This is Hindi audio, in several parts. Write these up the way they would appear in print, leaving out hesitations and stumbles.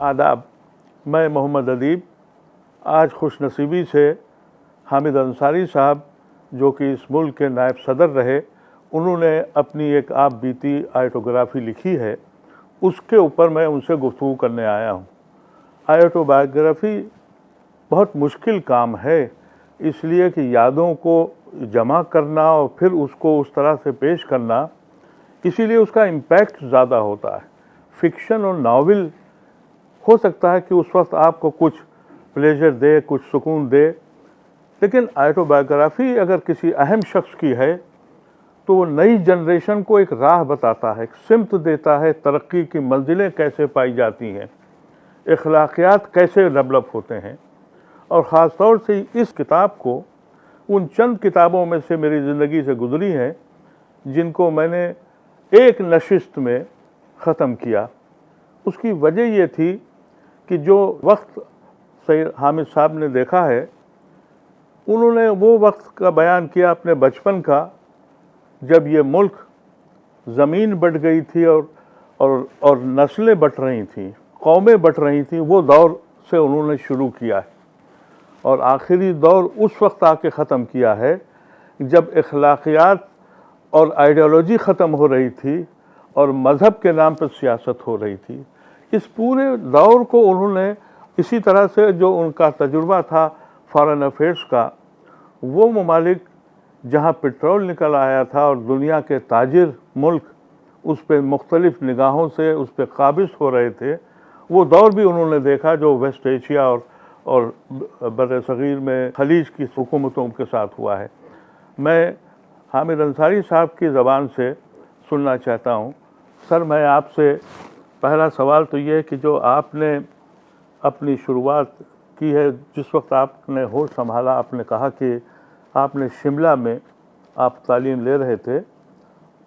आदाब। मैं मोहम्मद अदीब। आज खुशनसीबी से हामिद अंसारी साहब, जो कि इस मुल्क के नायब सदर रहे, उन्होंने अपनी एक आप बीती ऑटोग्राफी लिखी है, उसके ऊपर मैं उनसे गुफ्तगू करने आया हूँ। ऑटोबायोग्राफी बहुत मुश्किल काम है, इसलिए कि यादों को जमा करना और फिर उसको उस तरह से पेश करना, इसीलिए उसका इम्पैक्ट ज़्यादा होता है। फिक्शन और नावल हो सकता है कि उस वक्त आपको कुछ प्लेजर दे, कुछ सुकून दे, लेकिन ऑटोबायोग्राफी अगर किसी अहम शख्स की है तो वो नई जनरेशन को एक राह बताता है, एक सिमत देता है, तरक्की की मंजिलें कैसे पाई जाती हैं, अखलाकियात कैसे डेवलप होते हैं। और ख़ास तौर से इस किताब को उन चंद किताबों में से मेरी ज़िंदगी से गुजरी हैं जिनको मैंने एक नशिस्त में ख़त्म किया। उसकी वजह ये थी कि जो वक्त सैयद हामिद साहब ने देखा है, उन्होंने वो वक्त का बयान किया अपने बचपन का, जब ये मुल्क ज़मीन बट गई थी और नस्लें बट रही थीं, कौमें बट रही थीं। वो दौर से उन्होंने शुरू किया है और आखिरी दौर उस वक्त आके ख़त्म किया है जब अखलाकियात और आइडियोलॉजी ख़त्म हो रही थी और मज़हब के नाम पर सियासत हो रही थी। इस पूरे दौर को उन्होंने इसी तरह से, जो उनका तजुर्बा था फॉरेन अफेयर्स का, वो ममालिक जहाँ पेट्रोल निकल आया था और दुनिया के ताजिर मुल्क उस पर मुख्तलिफ़ निगाहों से उस पर काबिज़ हो रहे थे, वो दौर भी उन्होंने देखा जो वेस्ट एशिया और बर-ए-सग़ीर में खलीज की हुकूमतों के साथ हुआ है। मैं हामिद अंसारी साहब की ज़बान से सुनना चाहता हूँ। सर, मैं आपसे पहला सवाल तो ये है कि जो आपने अपनी शुरुआत की है, जिस वक्त आपने होश संभाला, आपने कहा कि आपने शिमला में आप तालीम ले रहे थे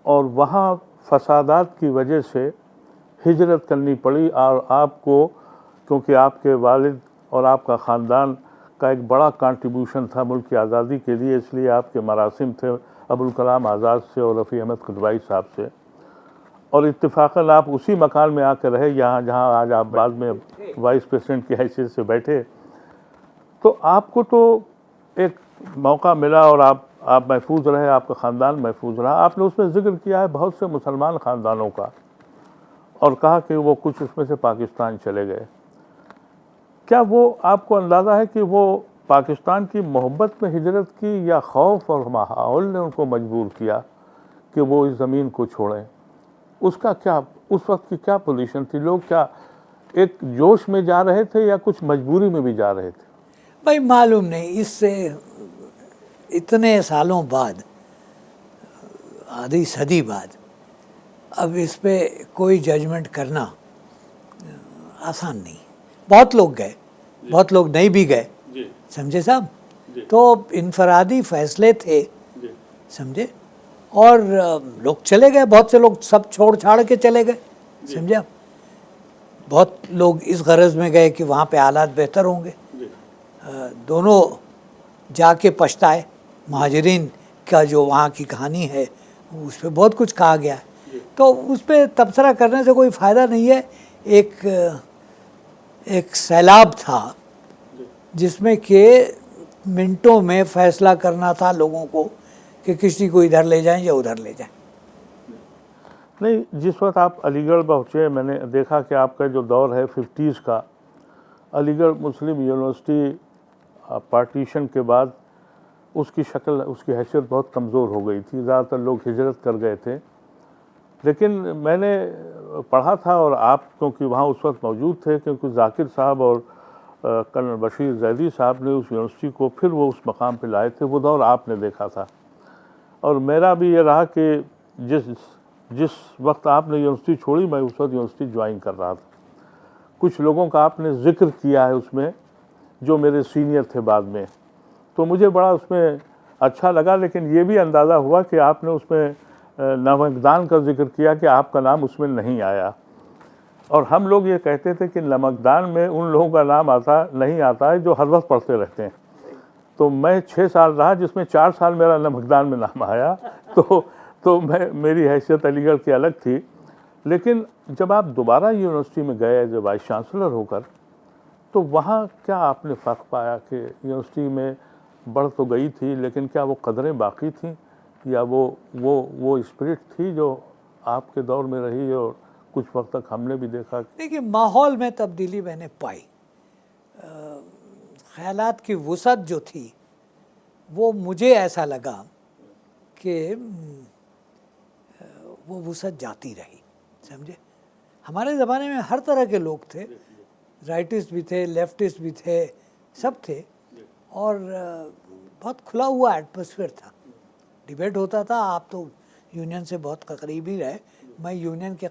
और वहाँ फसादात की वजह से हिजरत करनी पड़ी, और आपको, क्योंकि आपके वालिद और आपका ख़ानदान का एक बड़ा कंट्रीब्यूशन था मुल्क की आज़ादी के लिए, इसलिए आपके मरासिम थे अबुल कलाम आज़ाद से और रफ़ी अहमद क़ुदवाई साहब से, और इत्तेफ़ाक़न आप उसी मकान में आकर रहे जहाँ आज आप बाद में वाइस प्रेसिडेंट की हैसियत से बैठे। तो आपको तो एक मौका मिला और आप महफूज रहे, आपका ख़ानदान महफूज रहा। आपने उसमें ज़िक्र किया है बहुत से मुसलमान ख़ानदानों का और कहा कि वो कुछ उसमें से पाकिस्तान चले गए। क्या वो आपको अंदाज़ा है कि वो पाकिस्तान की मोहब्बत में हिजरत की या खौफ और माहौल ने उनको मजबूर किया कि वो इस ज़मीन को छोड़ें? उसका क्या, उस वक्त की क्या पोजीशन थी? लोग क्या एक जोश में जा रहे थे या कुछ मजबूरी में भी जा रहे थे? भाई मालूम नहीं, इससे इतने सालों बाद, आधी सदी बाद, अब इस पे कोई जजमेंट करना आसान नहीं। बहुत लोग गए, बहुत लोग नहीं भी गए, समझे साहब? तो इनफरादी फैसले थे, समझे, और लोग चले गए, बहुत से लोग सब छोड़ छाड़ के चले गए, समझे आप? बहुत लोग इस गरज में गए कि वहाँ पे हालात बेहतर होंगे। दोनों जाके पछताए। महाजरीन का जो वहाँ की कहानी है उस पर बहुत कुछ कहा गया है, तो उस पर तबसरा करने से कोई फ़ायदा नहीं है। एक सैलाब था जिसमें कि मिनटों में फ़ैसला करना था लोगों को कि किसी को इधर ले जाएं या उधर ले जाएं। नहीं, जिस वक्त आप अलीगढ़ पहुँचे, मैंने देखा कि आपका जो दौर है 50s का, अलीगढ़ मुस्लिम यूनिवर्सिटी पार्टीशन के बाद उसकी शक्ल, उसकी हैसियत बहुत कमज़ोर हो गई थी, ज़्यादातर लोग हिजरत कर गए थे। लेकिन मैंने पढ़ा था, और आप क्योंकि वहाँ उस वक्त मौजूद थे, क्योंकि जाकिर साहब और कर्नल बशीर जैदी साहब ने उस यूनिवर्सिटी को फिर वो उस मकाम पे लाए थे, वो दौर आपने देखा था। और मेरा भी ये रहा कि जिस वक्त आपने यूनिवर्सिटी छोड़ी, मैं उस वक्त यूनिवर्सिटी ज्वाइन कर रहा था। कुछ लोगों का आपने ज़िक्र किया है उसमें जो मेरे सीनियर थे बाद में, तो मुझे बड़ा उसमें अच्छा लगा। लेकिन ये भी अंदाज़ा हुआ कि आपने उसमें नमकदान का जिक्र किया कि आपका नाम उसमें नहीं आया, और हम लोग ये कहते थे कि नमकदान में उन लोगों का नाम नहीं आता है जो हर वक्त पढ़ते रहते हैं। तो मैं 6 साल रहा जिसमें 4 साल मेरा नमकदान में नाम आया, तो मेरी हैसियत अलीगढ़ की अलग थी। लेकिन जब आप दोबारा यूनिवर्सिटी में गए एज ए वाइस चांसलर होकर, तो वहाँ क्या आपने फ़र्क पाया कि यूनिवर्सिटी में बढ़ तो गई थी, लेकिन क्या वो कदरें बाकी थीं, या वो स्पिरिट थी जो आपके दौर में रही और कुछ वक्त तक हमने भी देखा? देखिए, माहौल में तब्दीली मैंने पाई। ख्यालात की वुसअत जो थी वो मुझे ऐसा लगा कि वो वुसअत जाती रही, समझे। हमारे ज़माने में हर तरह के लोग थे, राइटिस्ट भी थे, लेफ्टिस्ट भी थे, सब थे, और बहुत खुला हुआ एटमॉस्फेयर था, डिबेट होता था। आप तो यूनियन से बहुत करीब ही रहे, मैं यूनियन के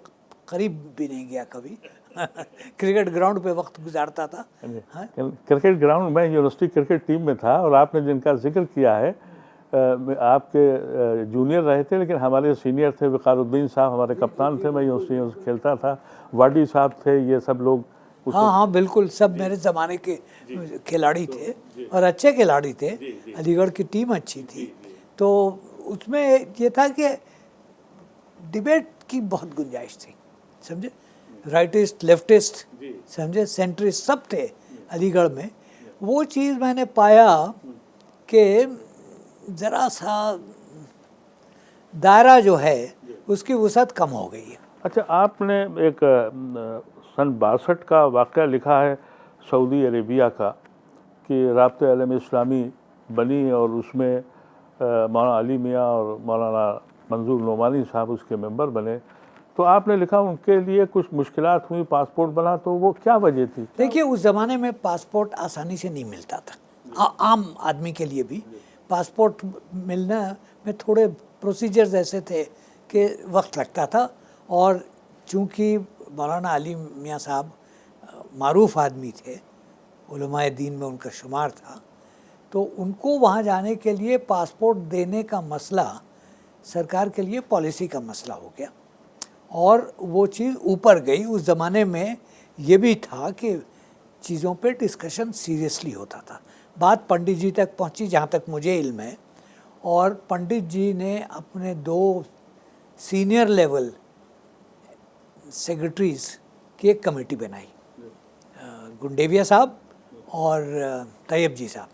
करीब भी नहीं गया कभी क्रिकेट ग्राउंड पे वक्त गुजारता था। हाँ? क्रिकेट ग्राउंड में यूनिवर्सिटी क्रिकेट टीम में था, और आपने जिनका जिक्र किया है आपके जूनियर रहे थे, लेकिन हमारे सीनियर थे। वकारुद्दीन साहब हमारे कप्तान थे, मैं यूनिवर्सिटी में खेलता था। वाडी साहब थे, ये सब लोग। हाँ हाँ बिल्कुल, सब मेरे ज़माने के खिलाड़ी थे और अच्छे खिलाड़ी थे। अलीगढ़ की टीम अच्छी थी, तो उसमें ये था कि डिबेट की बहुत गुंजाइश थी, समझे। राइटिस्ट, लेफ्टिस्ट, समझे, सेंट्रिस्ट सब थे अलीगढ़ में। वो चीज़ मैंने पाया कि ज़रा सा दायरा जो है उसकी वुसअत कम हो गई है। अच्छा, आपने एक सन 62 का वाक़या लिखा है सऊदी अरेबिया का, कि राब्ते आलम इस्लामी बनी और उसमें मौलाना अली मियाँ और मौलाना मंजूर नोमानी साहब उसके मेंबर बने। तो आपने लिखा उनके लिए कुछ मुश्किलात हुई, पासपोर्ट बना, तो वो क्या वजह थी? देखिए, उस ज़माने में पासपोर्ट आसानी से नहीं मिलता था। आम आदमी के लिए भी पासपोर्ट मिलना में थोड़े प्रोसीजर्स ऐसे थे कि वक्त लगता था। और चूँकि मौलाना अली मियाँ साहब मारूफ आदमी थे, उलमाए दीन में उनका शुमार था, तो उनको वहाँ जाने के लिए पासपोर्ट देने का मसला सरकार के लिए पॉलिसी का मसला हो गया, और वो चीज़ ऊपर गई। उस ज़माने में ये भी था कि चीज़ों पे डिस्कशन सीरियसली होता था। बात पंडित जी तक पहुंची, जहाँ तक मुझे इल्म है, और पंडित जी ने अपने 2 सीनियर लेवल सेक्रेटरीज़ की एक कमेटी बनाई, गुंडेविया साहब और तैयब जी साहब,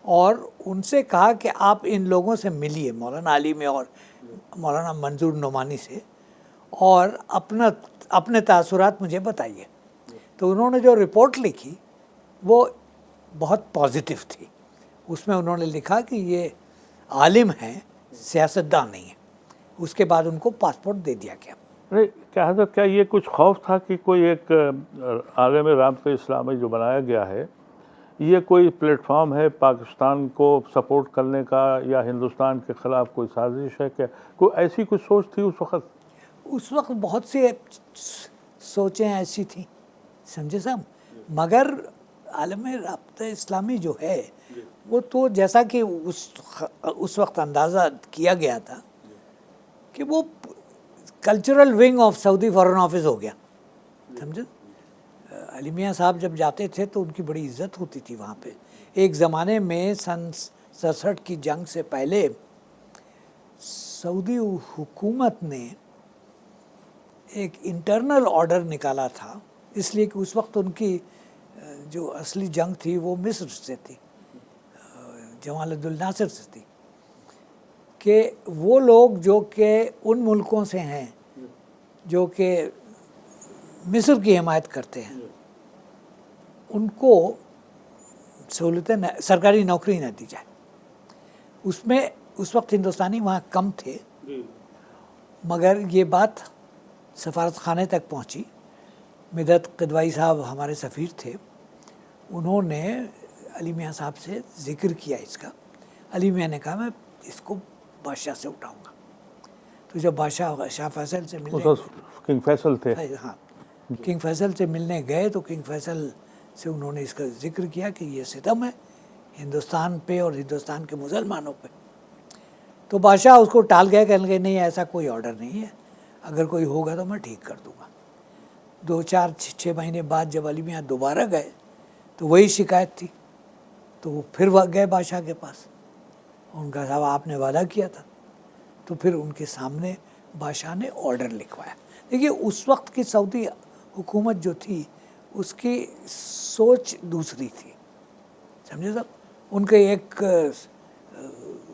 और उनसे कहा कि आप इन लोगों से मिलिए, मौलाना अली में और मौलाना मंजूर नोमानी से, और अपने तासुरात मुझे बताइए। तो उन्होंने जो रिपोर्ट लिखी वो बहुत पॉजिटिव थी। उसमें उन्होंने लिखा कि ये आलिम हैं, सियासतदान नहीं है। उसके बाद उनको पासपोर्ट दे दिया गया। नहीं, क्या हज़रत, क्या ये कुछ खौफ था कि कोई एक आलम राब्ते इस्लामी जो बनाया गया है, ये कोई प्लेटफॉर्म है पाकिस्तान को सपोर्ट करने का, या हिंदुस्तान के ख़िलाफ़ कोई साजिश है? क्या कोई ऐसी कुछ सोच थी उस वक़्त? उस वक्त बहुत से सोचें ऐसी थी, समझे साहब, मगर आलम राब्ता इस्लामी जो है वो तो जैसा कि उस वक्त अंदाज़ा किया गया था कि वो cultural wing of Saudi foreign office हो गया, समझे। अली मियाँ साहब जब जाते थे तो उनकी बड़ी इज्जत होती थी वहाँ पे। एक ज़माने में सन 67 की जंग से पहले सऊदी हुकूमत ने एक इंटरनल ऑर्डर निकाला था, इसलिए कि उस वक्त उनकी जो असली जंग थी वो मिस्र से थी, जमाल अब्दुल नासिर से थी, कि वो लोग जो कि उन मुल्कों से हैं जो कि मिस्र की हिमायत करते हैं, उनको सहूलतें, सरकारी नौकरी न दी जाए। उसमें उस वक्त हिंदुस्तानी वहाँ कम थे, मगर ये बात सफारत खाने तक पहुँची। मिदत किदवाई साहब हमारे सफ़ीर थे, उन्होंने अली मियाँ साहब से ज़िक्र किया इसका। अली मियाँ ने कहा मैं इसको बादशाह से उठाऊंगा। तो जब बादशाह शाह फैसल से मिलने, तो किंग फैसल थे, हाँ, किंग फैसल से मिलने गए, तो किंग फैसल से उन्होंने इसका जिक्र किया कि ये सितम है हिंदुस्तान पे और हिंदुस्तान के मुसलमानों पे। तो बादशाह उसको टाल गया, कहने लगे नहीं, ऐसा कोई ऑर्डर नहीं है, अगर कोई होगा तो मैं ठीक कर दूंगा। 2-4-6 महीने बाद जब अली मियाँ दोबारा गए तो वही शिकायत थी, तो वो फिर गए बादशाह के पास। उनका साहब आपने वादा किया था, तो फिर उनके सामने बादशाह ने ऑर्डर लिखवाया। देखिए उस वक्त की सऊदी हुकूमत जो थी उसकी सोच दूसरी थी, समझे साहब। उनके एक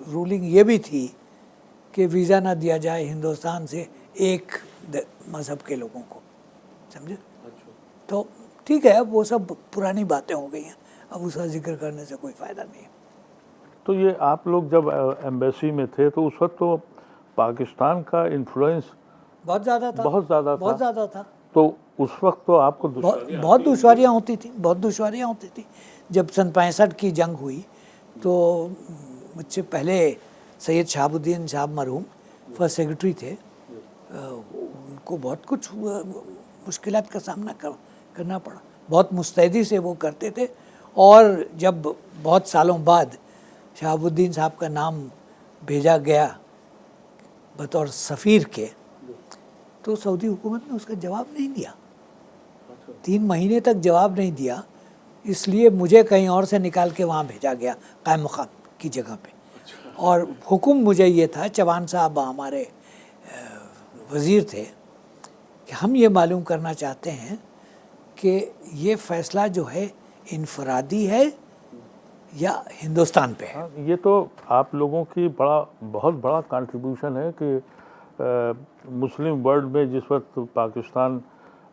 रूलिंग ये भी थी कि वीज़ा ना दिया जाए हिंदुस्तान से एक मज़हब के लोगों को, समझे। तो ठीक है, अब वो सब पुरानी बातें हो गई हैं, अब उसका जिक्र करने से कोई फ़ायदा नहीं है। तो ये आप लोग जब एम्बेसी में थे तो उस वक्त तो पाकिस्तान का इन्फ्लुएंस बहुत ज़्यादा था, बहुत ज़्यादा था। बहुत ज़्यादा था। तो उस वक्त तो आपको बहुत दुश्वारियाँ होती थी, बहुत दुश्वारियाँ होती थी। जब सन 65 की जंग हुई तो मुझसे पहले सैयद शहाबुद्दीन साहब मरहूम फर्स्ट सेक्रेटरी थे, उनको बहुत कुछ मुश्किलात का सामना करना पड़ा। बहुत मुस्तैदी से वो करते थे, और जब बहुत सालों बाद शहाबुद्दीन साहब का नाम भेजा गया बतौर सफ़ीर के, तो सऊदी हुकूमत ने उसका जवाब नहीं दिया। 3 महीने तक जवाब नहीं दिया, इसलिए मुझे कहीं और से निकाल के वहाँ भेजा गया कायम मकाम की जगह पे। और हुक्म मुझे ये था, चौहान साहब हमारे वज़ीर थे, कि हम ये मालूम करना चाहते हैं कि ये फ़ैसला जो है इनफरादी है या हिंदुस्तान पे है। हाँ, ये तो आप लोगों की बहुत बड़ा कंट्रीब्यूशन है कि मुस्लिम वर्ल्ड में जिस वक्त पाकिस्तान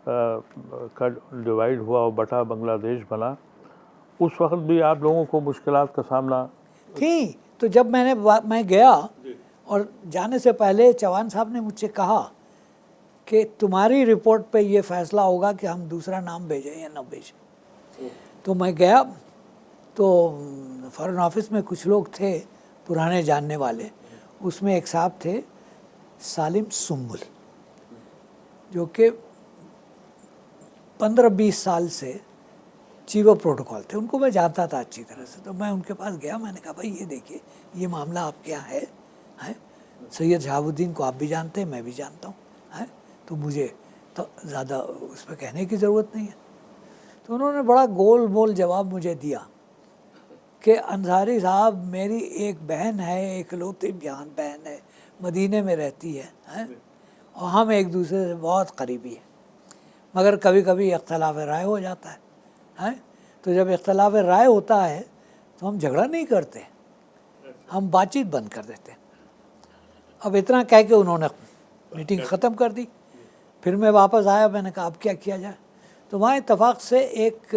का डिवाइड हुआ और बटा बांग्लादेश बना, उस वक्त भी आप लोगों को मुश्किलात का सामना थी। तो जब मैं गया, और जाने से पहले चौहान साहब ने मुझसे कहा कि तुम्हारी रिपोर्ट पे ये फ़ैसला होगा कि हम दूसरा नाम भेजें या न भेजें। तो मैं गया, तो फ़ॉरेन ऑफिस में कुछ लोग थे पुराने जानने वाले, उसमें एक साहब थे सालिम सुम्बुल, जो कि 15-20 साल से चीफ ऑफ प्रोटोकॉल थे, उनको मैं जानता था अच्छी तरह से। तो मैं उनके पास गया, मैंने कहा भाई ये देखिए ये मामला आपके यहाँ है सैयद शहाबुद्दीन को आप भी जानते हैं, मैं भी जानता हूँ, है, तो मुझे तो ज़्यादा उस पर कहने की ज़रूरत नहीं है। तो उन्होंने बड़ा गोल मोल जवाब मुझे दिया कि अंसारी साहब, मेरी एक बहन है, इकलौती बहन है, मदीने में रहती है, और हम एक दूसरे से बहुत करीबी हैं, मगर कभी कभी इख्तलाफ राय हो जाता है। तो जब इख्तलाफ राय होता है तो हम झगड़ा नहीं करते, हम बातचीत बंद कर देते हैं। अब इतना कह के उन्होंने मीटिंग ख़त्म कर दी। फिर मैं वापस आया, मैंने कहा अब क्या किया जाए। तो वहाँ इत्तफाक से एक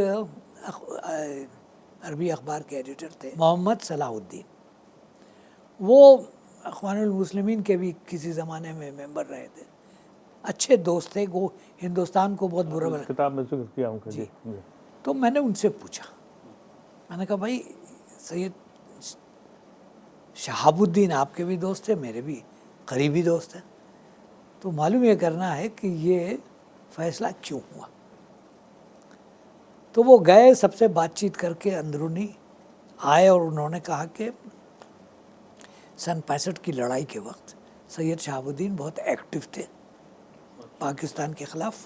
अरबी अखबार के एडिटर थे मोहम्मद सलाहुद्दीन, वो अख़वानुल मुस्लिमीन के भी किसी ज़माने में मेंबर रहे थे, अच्छे दोस्त थे, वो हिंदुस्तान को बहुत बुरा बना, किताब में जिक्र किया उनका जी। तो मैंने उनसे पूछा, मैंने कहा भाई सैयद शहाबुद्दीन आपके भी दोस्त थे, मेरे भी करीबी दोस्त हैं, तो मालूम ये करना है कि ये फ़ैसला क्यों हुआ। तो वो गए, सबसे बातचीत करके अंदरूनी आए, और उन्होंने कहा कि सन 65 की लड़ाई के वक्त सैयद शहाबुद्दीन बहुत एक्टिव थे पाकिस्तान के ख़िलाफ़,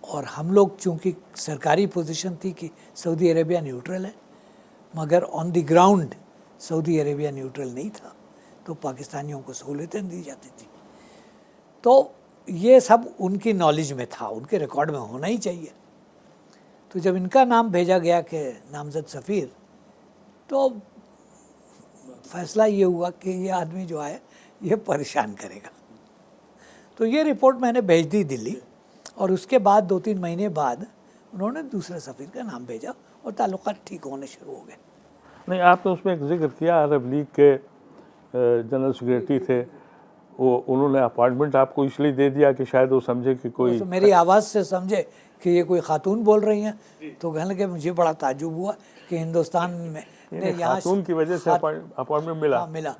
और हम लोग चूँकि सरकारी पोजीशन थी कि सऊदी अरेबिया न्यूट्रल है, मगर on the ground Saudi Arabia neutral नहीं था, तो पाकिस्तानियों को सहूलतें दी जाती थी। तो ये सब उनकी नॉलेज में था, उनके रिकॉर्ड में होना ही चाहिए। तो जब इनका नाम भेजा गया कि नामज़द सफ़ीर, तो फ़ैसला ये हुआ कि ये आदमी जो है ये परेशान करेगा। तो ये रिपोर्ट मैंने भेज दी दिल्ली, और उसके बाद 2-3 महीने बाद उन्होंने दूसरे सफ़ीर का नाम भेजा और ताल्लुकात ठीक होने शुरू हो गए। नहीं, आपने उसमें एक जिक्र किया अरब लीग के जनरल सेक्रेटरी थे, वो उन्होंने अपॉइंटमेंट आपको इसलिए दे दिया कि शायद वो समझे कि कोई तो मेरी आवाज़ से समझे कि ये कोई खातून बोल रही हैं, तो कहने लगे मुझे बड़ा ताज्जुब हुआ कि हिंदुस्तान में ने यहाँ खातून की वजह से अपॉइंटमेंट मिला। हाँ, मिला।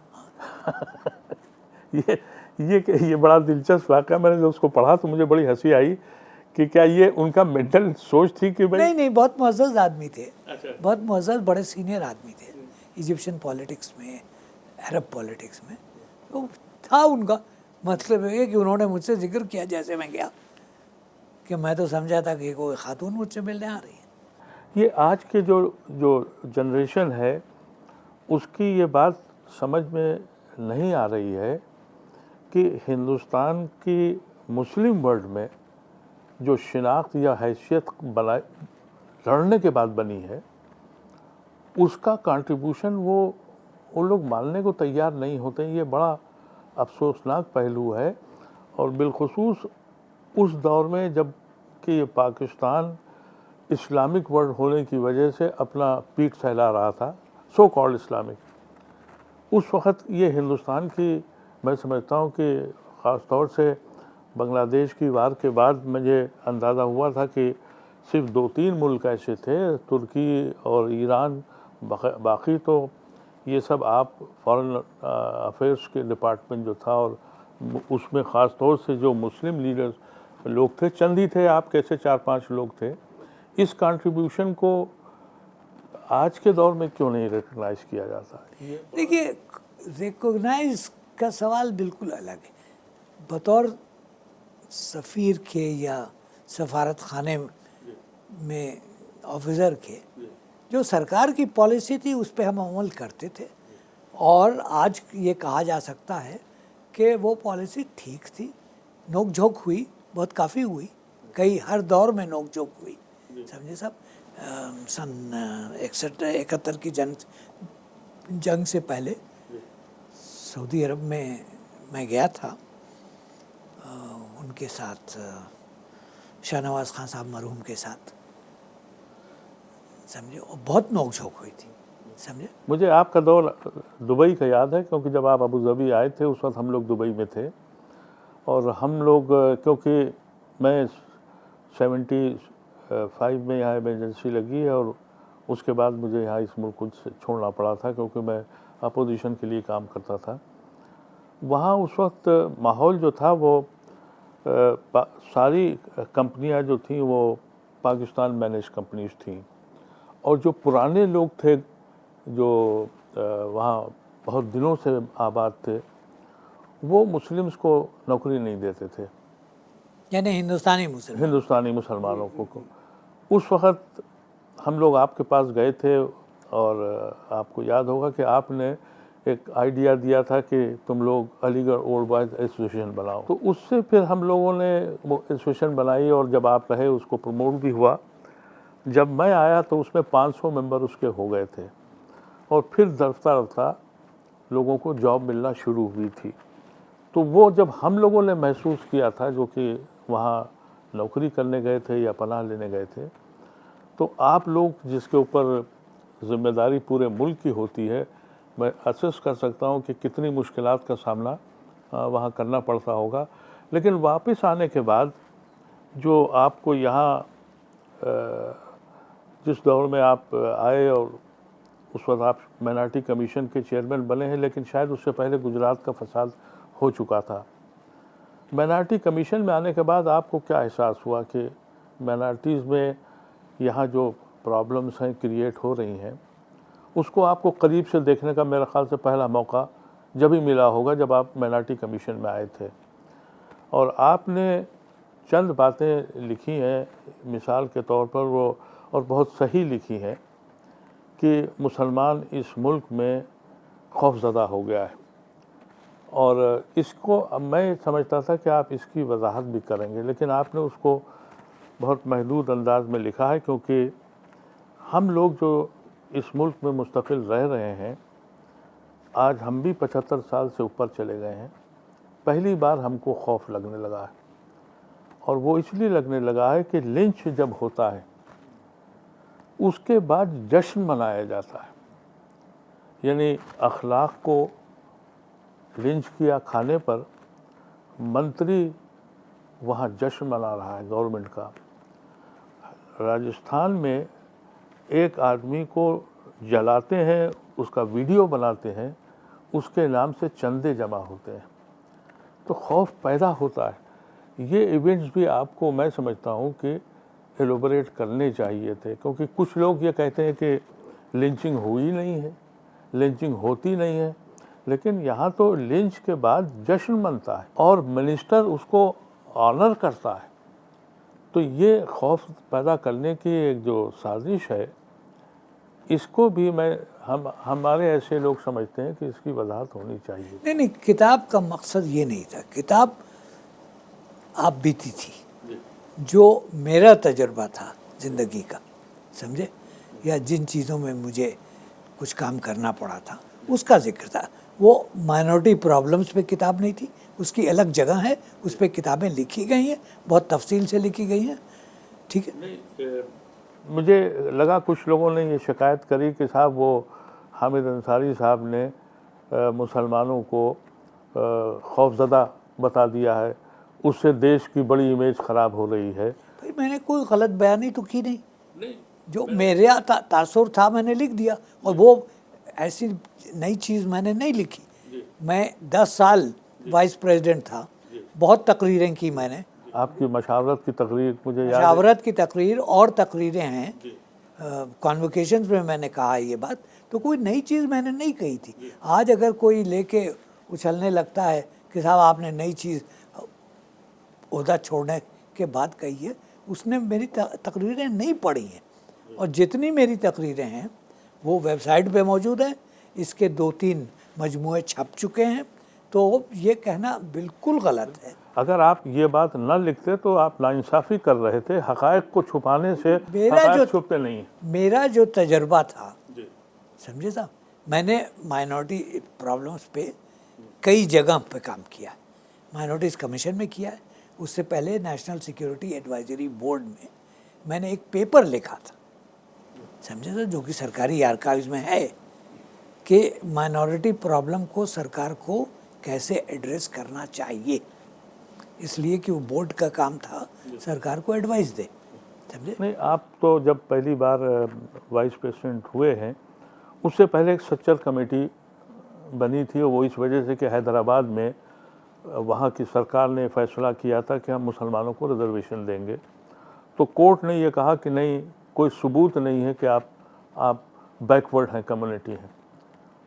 ये बड़ा दिलचस्प वाक़या, मैंने जब उसको पढ़ा तो मुझे बड़ी हंसी आई कि क्या ये उनका मेंटल सोच थी कि भाई नहीं, बहुत मुअज़्ज़ज़ आदमी थे, बहुत मुअज़्ज़ज़ बड़े सीनियर आदमी थे इजिप्शियन पॉलिटिक्स में, अरब पॉलिटिक्स में। तो था उनका मतलब ये कि उन्होंने मुझसे जिक्र किया जैसे मैं गया, कि मैं तो समझा था कि कोई खातून मुझसे मिलने आ रही है। ये आज के जो जनरेशन है उसकी ये बात समझ में नहीं आ रही है कि हिंदुस्तान की मुस्लिम वर्ल्ड में जो शिनाख्त या हैसियत बनाए लड़ने के बाद बनी है, उसका कंट्रीब्यूशन वो लोग मानने को तैयार नहीं होते। ये बड़ा अफसोसनाक पहलू है। और बिलखुसूस उस दौर में जब कि पाकिस्तान इस्लामिक वर्ल्ड होने की वजह से अपना पीठ फैला रहा था, सो कॉल्ड इस्लामिक, उस वक़्त ये हिंदुस्तान की, मैं समझता हूँ कि ख़ास तौर से बांग्लादेश की वार के बाद मुझे अंदाज़ा हुआ था कि सिर्फ 2-3 मुल्क ऐसे थे, तुर्की और ईरान, बाकी तो ये सब आप फॉरेन अफेयर्स के डिपार्टमेंट जो था, और उसमें ख़ास तौर से जो मुस्लिम लीडर्स लोग थे, चंद ही थे, आप कैसे 4-5 लोग थे। इस कंट्रीब्यूशन को आज के दौर में क्यों नहीं रिकग्नाइज़ किया जाता? देखिए, रिकॉग्नाइज का सवाल बिल्कुल अलग है। बतौर सफ़ीर के या सफारत खाने में ऑफिसर के, जो सरकार की पॉलिसी थी उस पर हम अमल करते थे, और आज ये कहा जा सकता है कि वो पॉलिसी ठीक थी। नोक झोंक हुई, बहुत काफ़ी हुई, कई हर दौर में नोक झोंक हुई, समझे साहब। सन 61-71 की जंग से पहले सऊदी अरब में मैं गया था, उनके साथ, शाहनवाज खान साहब मरहूम के साथ, समझे, और बहुत नोक-झोंक हुई थी, समझे। मुझे आपका दौर दुबई का याद है, क्योंकि जब आप अबू धाबी आए थे उस वक्त हम लोग दुबई में थे, और हम लोग, क्योंकि मैं 75 में यहाँ इमरजेंसी लगी है, और उसके बाद मुझे यहाँ इस मुल्क को छोड़ना पड़ा था, क्योंकि मैं अपोजिशन के लिए काम करता था। वहाँ उस वक्त माहौल जो था वो सारी कंपनियाँ जो थीं वो पाकिस्तान मैनेज कंपनीज थीं, और जो पुराने लोग थे जो वहाँ बहुत दिनों से आबाद थे, वो मुस्लिम्स को नौकरी नहीं देते थे, यानी हिंदुस्तानी मुसलमानों को। उस वक़्त हम लोग आपके पास गए थे, और आपको याद होगा कि आपने एक आइडिया दिया था कि तुम लोग अलीगढ़ ओल्ड बॉयज़ एसोसिएशन बनाओ। तो उससे फिर हम लोगों ने वो एसोसिएशन बनाई, और जब आप रहे उसको प्रमोट भी हुआ। जब मैं आया तो उसमें 500 मेंबर उसके हो गए थे, और फिर दरफ्ता रफ्ता लोगों को जॉब मिलना शुरू हुई थी। तो वो जब हम लोगों ने महसूस किया था, जो कि वहाँ नौकरी करने गए थे या पनाह लेने गए थे, तो आप लोग जिसके ऊपर ज़िम्मेदारी पूरे मुल्क की होती है, मैं असेस कर सकता हूँ कि कितनी मुश्किलात का सामना वहाँ करना पड़ता होगा। लेकिन वापस आने के बाद जो आपको यहाँ जिस दौर में आप आए, और उस वक्त आप माइनॉरिटी कमीशन के चेयरमैन बने हैं, लेकिन शायद उससे पहले गुजरात का फसाद हो चुका था। माइनॉरिटी कमीशन में आने के बाद आपको क्या एहसास हुआ कि माइनॉरिटीज़ में यहाँ जो प्रॉब्लम्स हैं क्रिएट हो रही हैं, उसको आपको करीब से देखने का मेरे ख़्याल से पहला मौका जब ही मिला होगा जब आप माइनॉरिटी कमीशन में आए थे। और आपने चंद बातें लिखी हैं मिसाल के तौर पर, वो और बहुत सही लिखी हैं कि मुसलमान इस मुल्क में खौफज़दा हो गया है, और इसको अब मैं समझता था कि आप इसकी वजाहत भी करेंगे, लेकिन आपने उसको बहुत महदूद अंदाज में लिखा है, क्योंकि हम लोग जो इस मुल्क में मुस्तकिल रह रहे हैं, आज हम भी 75 साल से ऊपर चले गए हैं, पहली बार हमको खौफ लगने लगा है। और वो इसलिए लगने लगा है कि लिंच जब होता है उसके बाद जश्न मनाया जाता है, यानी अखलाक को लिंच किया खाने पर मंत्री वहाँ जश्न मना रहा है गवर्नमेंट का। राजस्थान में एक आदमी को जलाते हैं, उसका वीडियो बनाते हैं, उसके नाम से चंदे जमा होते हैं, तो खौफ पैदा होता है। ये इवेंट्स भी आपको मैं समझता हूँ कि एलोबरेट करने चाहिए थे, क्योंकि कुछ लोग ये कहते हैं कि लिंचिंग हुई नहीं है, लिंचिंग होती नहीं है, लेकिन यहाँ तो लिंच के बाद जश्न मनता है और मिनिस्टर उसको ऑनर करता है। तो ये खौफ पैदा करने की एक जो साजिश है, इसको भी हमारे ऐसे लोग समझते हैं कि इसकी वजाहत होनी चाहिए। नहीं, किताब का मकसद ये नहीं था। किताब आप बीती थी, जो मेरा तजुर्बा था ज़िंदगी का, समझे, या जिन चीज़ों में मुझे कुछ काम करना पड़ा था उसका जिक्र था। वो माइनॉरिटी प्रॉब्लम्स पे किताब नहीं थी, उसकी अलग जगह है, उस पर किताबें लिखी गई हैं, बहुत तफसील से लिखी गई हैं, ठीक है। मुझे लगा कुछ लोगों ने ये शिकायत करी कि साहब वो हामिद अंसारी साहब ने मुसलमानों को खौफज़दा बता दिया है, उससे देश की बड़ी इमेज ख़राब हो रही है। भाई मैंने कोई गलत बयानी तो की नहीं, जो मेरा तासुर था मैंने लिख दिया, और वो ऐसी नई चीज़ मैंने नहीं लिखी। मैं 10 साल वाइस प्रेसिडेंट था, बहुत तकरीरें की मैंने, आपकी मशावरत की तकरीर मुझे याद है। मशावरत की तकरीर और तकरीरें हैं, कॉन्वोकेशंस में मैंने कहा ये बात, तो कोई नई चीज़ मैंने नहीं कही थी। आज अगर कोई लेके उछलने लगता है कि साहब आपने नई चीज़ ओहदा छोड़ने के बाद कही है, उसने मेरी तकरीरें नहीं पढ़ी हैं, और जितनी मेरी तकरीरें हैं वो वेबसाइट पे मौजूद हैं, इसके 2-3 मजमूए छप चुके हैं, तो ये कहना बिल्कुल गलत है। अगर आप ये बात न लिखते तो आप नाइंसाफ़ी कर रहे थे, हक़ाइक़ को छुपाने से मेरा हक़ाइक़ छुपते नहीं। मेरा जो तजर्बा था, समझे साहब, मैंने माइनॉरिटी प्रॉब्लम्स पे कई जगह पे काम किया है। माइनॉरिटीज़ कमीशन में किया है, उससे पहले नेशनल सिक्योरिटी एडवाइजरी बोर्ड में मैंने एक पेपर लिखा था, समझे सर, जो कि सरकारी आर्काइव्स में है, कि माइनॉरिटी प्रॉब्लम को सरकार को कैसे एड्रेस करना चाहिए, इसलिए कि वो बोर्ड का काम था सरकार को एडवाइस दे, समझे। नहीं, आप तो जब पहली बार वाइस प्रेसिडेंट हुए हैं, उससे पहले एक सच्चर कमेटी बनी थी, और वो इस वजह से कि हैदराबाद में वहाँ की सरकार ने फैसला किया था कि हम मुसलमानों को रिजर्वेशन देंगे, तो कोर्ट ने ये कहा कि नहीं, कोई सबूत नहीं है कि आप बैकवर्ड हैं, कम्युनिटी हैं।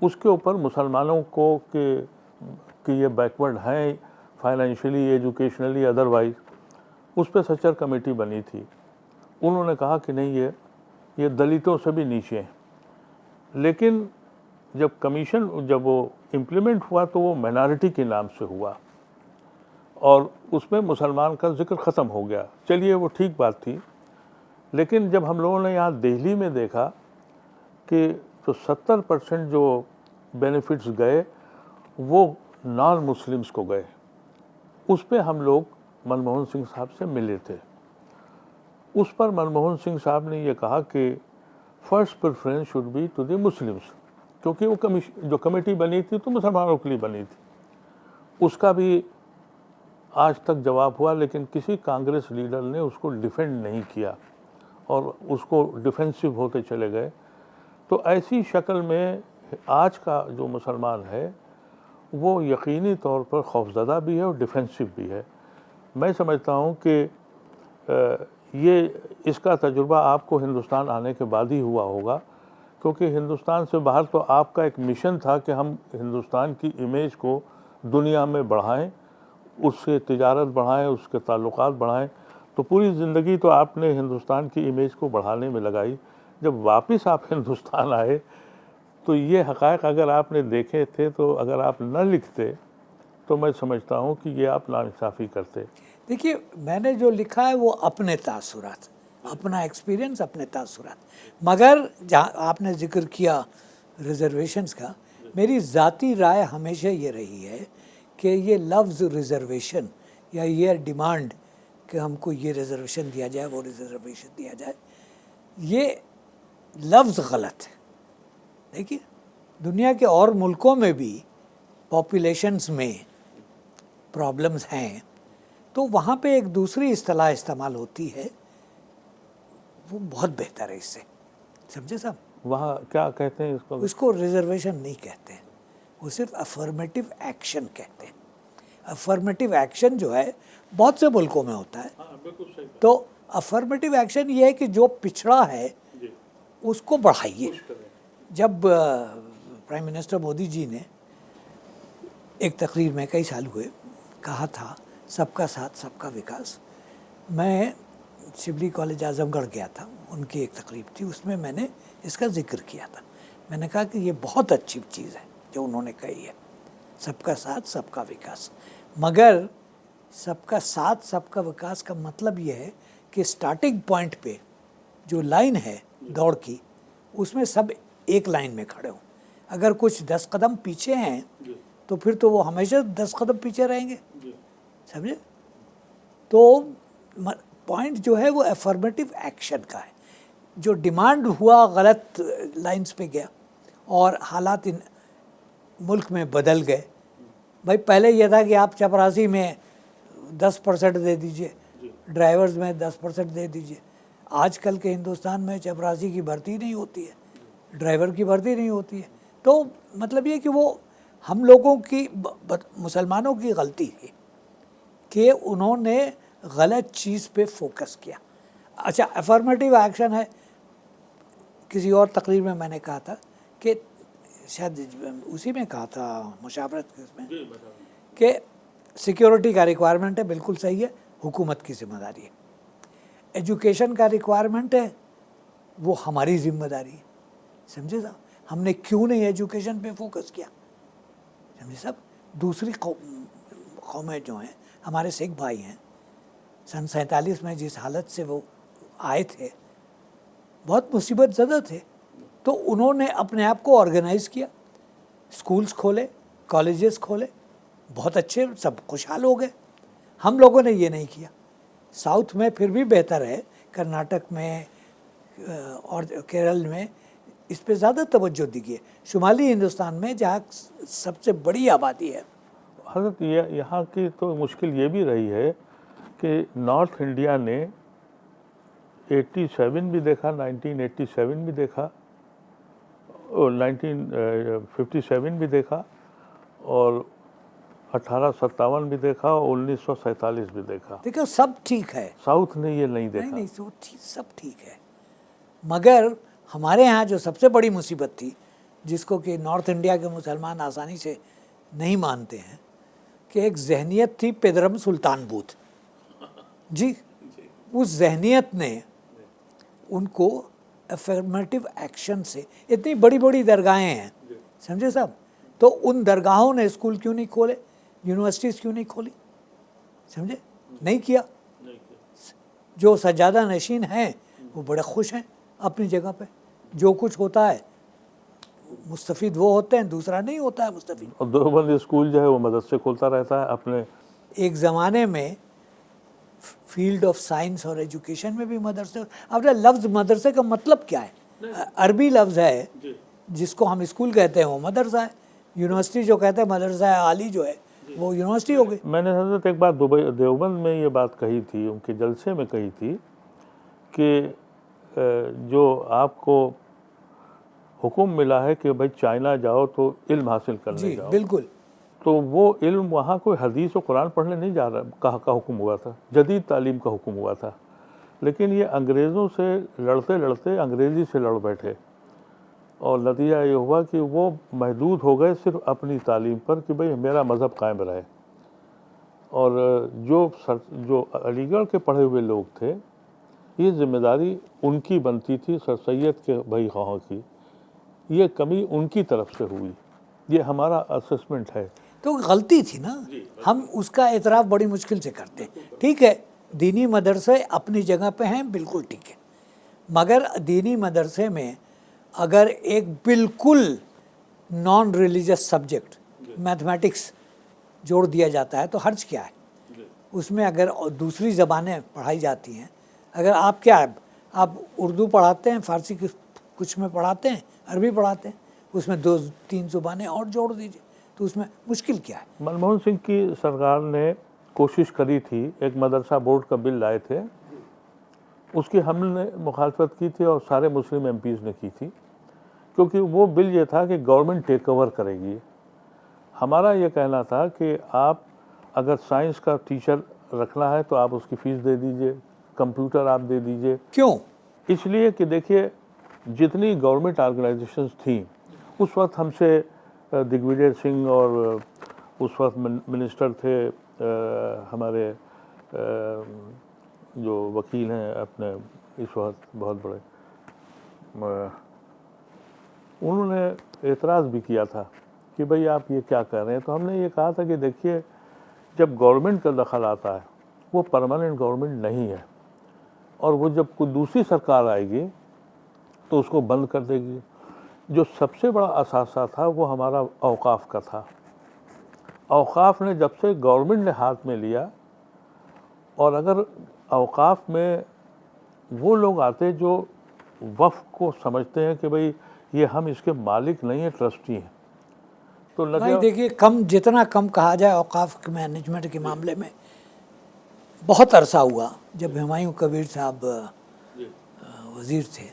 उसके ऊपर मुसलमानों को कि ये बैकवर्ड हैं फाइनेंशियली, एजुकेशनली, अदरवाइज, उस पर सच्चर कमेटी बनी थी। उन्होंने कहा कि नहीं, ये दलितों से भी नीचे हैं। लेकिन जब वो इम्प्लीमेंट हुआ तो वो माइनॉरिटी के नाम से हुआ, और उसमें मुसलमान का जिक्र ख़त्म हो गया। चलिए, वो ठीक बात थी, लेकिन जब हम लोगों ने यहाँ दिल्ली में देखा कि तो 70% जो बेनिफिट्स गए वो नॉन मुस्लिम्स को गए, उस पे हम लोग मनमोहन सिंह साहब से मिले थे। उस पर मनमोहन सिंह साहब ने ये कहा कि first preference should be to the Muslims, क्योंकि वो जो कमेटी बनी थी तो मुसलमानों के लिए बनी थी। उसका भी आज तक जवाब हुआ, लेकिन किसी कांग्रेस लीडर ने उसको डिफेंड नहीं किया और उसको डिफेंसिव होते चले गए। तो ऐसी शक्ल में आज का जो मुसलमान है वो यकीनी तौर पर खौफज़दा भी है और डिफेंसिव भी है। मैं समझता हूँ कि ये इसका तजुर्बा आपको हिंदुस्तान आने के बाद ही हुआ होगा, क्योंकि हिंदुस्तान से बाहर तो आपका एक मिशन था कि हम हिंदुस्तान की इमेज को दुनिया में बढ़ाएं, उससे तिजारत बढ़ाएं, उसके ताल्लुकात बढ़ाएं। तो पूरी ज़िंदगी तो आपने हिंदुस्तान की इमेज को बढ़ाने में लगाई। जब वापस आप हिंदुस्तान आए तो ये हक़ाइक़ अगर आपने देखे थे, तो अगर आप न लिखते तो मैं समझता हूँ कि ये आप नाइंसाफ़ी करते। देखिए, मैंने जो लिखा है वो अपने तासुरात, अपना एक्सपीरियंस, अपने तासुरात। मगर जहाँ आपने ज़िक्र किया रिज़र्वेशंस का, मेरी ज़ाती राय हमेशा ये रही है कि ये लफ्ज़ रिज़र्वेशन या ये डिमांड कि हमको ये रिज़र्वेशन दिया जाए, वो रिज़र्वेशन दिया जाए, ये लफ्ज़ गलत है। देखिए, दुनिया के और मुल्कों में भी पॉपुलेशंस में प्रॉब्लम्स हैं, तो वहाँ पे एक दूसरी इस्तिलाह इस्तेमाल होती है, वो बहुत बेहतर है इससे, समझे साहब। वहाँ क्या कहते हैं इसको? उसको रिजर्वेशन नहीं कहते हैं, वो सिर्फ अफर्मेटिव एक्शन कहते हैं। अफर्मेटिव एक्शन जो है बहुत से मुल्कों में होता है। तो अफर्मेटिव एक्शन ये है कि जो पिछड़ा है उसको बढ़ाइए। जब प्राइम मिनिस्टर मोदी जी ने एक तकरीर में कई साल हुए कहा था सबका साथ सबका विकास, मैं शिबली कॉलेज आजमगढ़ गया था, उनकी एक तकरीर थी, उसमें मैंने इसका जिक्र किया था। मैंने कहा कि ये बहुत अच्छी चीज़ है जो उन्होंने कही है, सबका साथ सबका विकास। मगर सबका साथ सबका विकास का मतलब ये है कि स्टार्टिंग पॉइंट पे जो लाइन है दौड़ की, उसमें सब एक लाइन में खड़े हों। अगर कुछ 10 कदम पीछे हैं तो फिर तो वो हमेशा 10 कदम पीछे रहेंगे, समझे। तो पॉइंट जो है वो अफर्मेटिव एक्शन का है। जो डिमांड हुआ गलत लाइंस पे गया और हालात इन मुल्क में बदल गए। भाई पहले यह था कि आप चपरासी में 10% दे दीजिए, ड्राइवर्स में 10% दे दीजिए। आजकल के हिंदुस्तान में चपरासी की भर्ती नहीं होती है, ड्राइवर की भर्ती नहीं होती है। तो मतलब ये कि वो हम लोगों की मुसलमानों की गलती थी कि उन्होंने गलत चीज़ पे फोकस किया। अच्छा, अफर्मेटिव एक्शन है। किसी और तकरीर में मैंने कहा था कि शायद उसी में कहा था, मुशावरत के उसमें, कि सिक्योरिटी का रिक्वायरमेंट है, बिल्कुल सही है, हुकूमत की जिम्मेदारी है। एजुकेशन का रिक्वायरमेंट है, वो हमारी जिम्मेदारी है, समझे साहब। हमने क्यों नहीं एजुकेशन पे फोकस किया, समझे साहब। दूसरी कौमें जो हैं, हमारे सिख भाई हैं, सन 47 में जिस हालत से वो आए थे, बहुत मुसीबत ज़दा थे, तो उन्होंने अपने आप को ऑर्गेनाइज़ किया, स्कूल्स खोले, कॉलेजेस खोले, बहुत अच्छे, सब खुशहाल हो गए। हम लोगों ने ये नहीं किया। साउथ में फिर भी बेहतर है, कर्नाटक में और केरल में इस पे ज़्यादा तवज्जो दी है। शुमाली हिंदुस्तान में जहाँ सबसे बड़ी आबादी है। हज़रत यहाँ की तो मुश्किल ये भी रही है कि नॉर्थ इंडिया ने 87 भी देखा, 1987 भी देखा और 1957 भी देखा और 1857 भी देखा और 1947 भी देखा। देखो सब ठीक है, साउथ ने ये नहीं देखा। नहीं सब ठीक है, मगर हमारे यहाँ जो सबसे बड़ी मुसीबत थी, जिसको कि नॉर्थ इंडिया के मुसलमान आसानी से नहीं मानते हैं, कि एक जहनियत थी पेदरम सुल्तान बूथ जी। उस जहनियत ने उनको अफर्मेटिव एक्शन से, इतनी बड़ी बड़ी दरगाहें हैं, समझे साहब, तो उन दरगाहों ने स्कूल क्यों नहीं खोले, यूनिवर्सिटीज़ क्यों नहीं खोली, समझे, नहीं किया। जो सज्जादा नशीन हैं वो बड़े खुश हैं अपनी जगह पे। जो कुछ होता है मुस्तफ़ीद वो होते हैं, दूसरा नहीं होता है मुस्तफ़ीद। और देवबंद स्कूल जो है वो मदरसे खोलता रहता है अपने। एक ज़माने में फील्ड ऑफ साइंस और एजुकेशन में भी मदरसे। अब लफ्ज़ मदरसे का मतलब क्या है? अरबी लफ्ज़ है जिसको हम स्कूल कहते हैं, वो मदरसा है। यूनिवर्सिटी जो कहते हैं मदरसा है आली जो है, वो यूनिवर्सिटी हो गई। मैंने हज़रत एक बार दुबई देवबंद में ये बात कही थी, उनके जलसे में कही थी कि जो आपको हुक्म मिला है कि भाई चाइना जाओ तो इल्म हासिल करने जाओ, बिल्कुल, तो वो इल्म वहाँ कोई हदीस और कुरान पढ़ने नहीं जा रहा, कहा का हुक्म हुआ था, जदीद तालीम का हुक्म हुआ था। लेकिन ये अंग्रेज़ों से लड़ते लड़ते अंग्रेज़ी से लड़ बैठे और नतीजा ये हुआ कि वो महदूद हो गए सिर्फ अपनी तालीम पर कि भाई मेरा मज़हब कायम रहे। और जो अलीगढ़ के पढ़े हुए लोग थे, ये जिम्मेदारी उनकी बनती थी, सर सैयद के भाई खां की। ये कमी उनकी तरफ से हुई, ये हमारा असेसमेंट है। तो गलती थी ना, हम उसका एतराफ़ बड़ी मुश्किल से करते हैं। ठीक है, दीनी मदरसे अपनी जगह पे हैं, बिल्कुल ठीक है, मगर दीनी मदरसे में अगर एक बिल्कुल नॉन रिलीजियस सब्जेक्ट मैथमेटिक्स जोड़ दिया जाता है तो हर्ज क्या है उसमें? अगर दूसरी ज़बानें पढ़ाई जाती हैं, अगर आप आप उर्दू पढ़ाते हैं, फ़ारसी कुछ में पढ़ाते हैं, अरबी पढ़ाते हैं, उसमें 2-3 ज़ुबानें और जोड़ दीजिए, तो उसमें मुश्किल क्या है? मनमोहन सिंह की सरकार ने कोशिश करी थी, एक मदरसा बोर्ड का बिल लाए थे, उसकी हमने मुखालफत की थी और सारे मुस्लिम एमपीज़ ने की थी, क्योंकि वो बिल ये था कि गवर्नमेंट टेक ओवर करेगी। हमारा ये कहना था कि आप अगर साइंस का टीचर रखना है तो आप उसकी फ़ीस दे दीजिए, कंप्यूटर आप दे दीजिए। क्यों? इसलिए कि देखिए, जितनी गवर्नमेंट ऑर्गेनाइजेशंस थी उस वक्त हमसे दिग्विजय सिंह और उस वक्त मिनिस्टर थे हमारे जो वकील हैं अपने इस वक्त बहुत बड़े, उन्होंने एतराज़ भी किया था कि भाई आप ये क्या कर रहे हैं। तो हमने ये कहा था कि देखिए, जब गवर्नमेंट का दखल आता है वो परमानेंट गवर्नमेंट नहीं है, और वो जब कोई दूसरी सरकार आएगी तो उसको बंद कर देगी। जो सबसे बड़ा असासा था वो हमारा औकाफ का था। औकाफ ने जब से गवर्नमेंट ने हाथ में लिया, और अगर औकाफ में वो लोग आते जो वफ़ को समझते हैं कि भाई ये हम इसके मालिक नहीं हैं, ट्रस्टी हैं, तो भाई लगे। देखिए, कम जितना कम कहा जाए औकाफ के मैनेजमेंट के मामले में, बहुत अरसा हुआ जब हुमायूं कबीर साहब वज़ीर थे,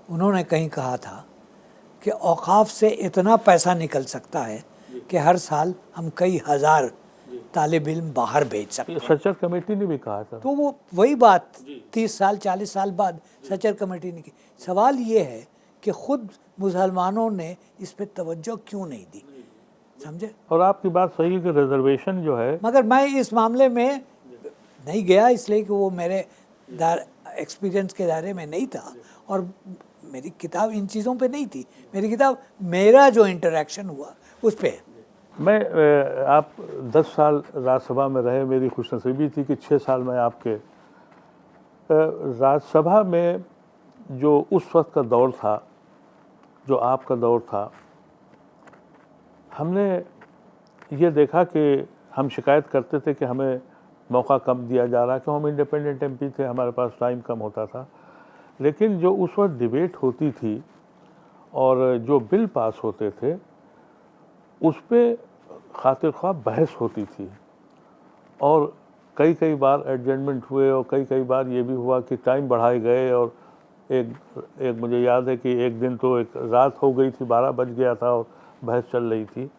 उन्होंने कहीं कहा था कि औकाफ से इतना पैसा निकल सकता है कि हर साल हम कई हज़ार तालिब इल्म बाहर भेज सकते हैं। सचर कमेटी ने भी कहा था। तो वो वही बात 30 साल 40 साल बाद सचर कमेटी ने की। सवाल ये है कि ख़ुद मुसलमानों ने इस पे तवज्जो क्यों नहीं दी, समझे? और आपकी बात सही है कि रिजर्वेशन जो है, मगर मैं इस मामले में नहीं गया इसलिए कि वो मेरे एक्सपीरियंस के दायरे में नहीं था, और मेरी किताब इन चीज़ों पे नहीं थी। मेरी किताब मेरा जो इंटरेक्शन हुआ उस पे है। मैं आप 10 साल राज्यसभा में रहे, मेरी खुशनसीबी थी कि 6 साल में आपके राज्यसभा में जो उस वक्त का दौर था, जो आपका दौर था, हमने ये देखा कि हम शिकायत करते थे कि हमें मौका कम दिया जा रहा, क्यों हम इंडिपेंडेंट एमपी थे, हमारे पास टाइम कम होता था। लेकिन जो उस वक्त डिबेट होती थी और जो बिल पास होते थे उस पर खातिर ख्वाह बहस होती थी, और कई बार एडजस्टमेंट हुए, और कई बार ये भी हुआ कि टाइम बढ़ाए गए, और एक मुझे याद है कि एक दिन तो एक रात हो गई थी, 12 बज गया था और बहस चल रही थी।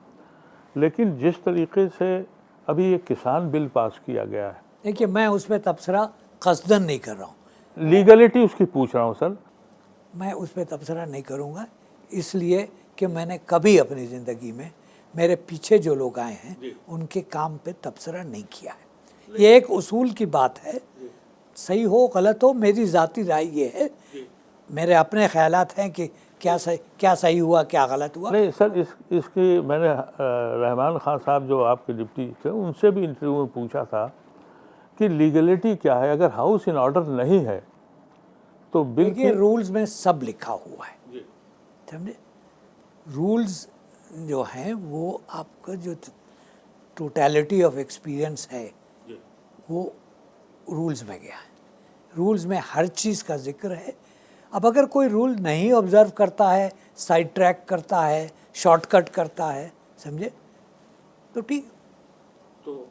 लेकिन जिस तरीके से अभी एक किसान बिल पास किया गया है, देखिए मैं उस पर तबसरा कसदन नहीं कर रहा हूँ, लीगलिटी उसकी पूछ रहा हूँ सर। मैं उस पर तबसरा नहीं करूँगा, इसलिए कि मैंने कभी अपनी ज़िंदगी में मेरे पीछे जो लोग आए हैं उनके काम पे तबसरा नहीं किया है। ये एक उसूल की बात है, सही हो गलत हो, मेरी ज़ाती राय ये है, मेरे अपने ख्यालात हैं कि क्या सही हुआ क्या गलत हुआ। नहीं सर, इसकी मैंने रहमान खान साहब जो आपके डिप्टी थे उनसे भी इंटरव्यू में पूछा था कि लीगलिटी क्या है, अगर हाउस इन ऑर्डर नहीं है तो बिल देखिए रूल्स में सब लिखा हुआ है, समझे? रूल्स जो हैं वो आपका जो टोटलिटी ऑफ एक्सपीरियंस है वो रूल्स में गया है। रूल्स में हर चीज़ का जिक्र है। अब अगर कोई रूल नहीं ऑब्ज़र्व करता है, साइड ट्रैक करता है, शॉर्टकट करता है, समझे, तो ठीक। तो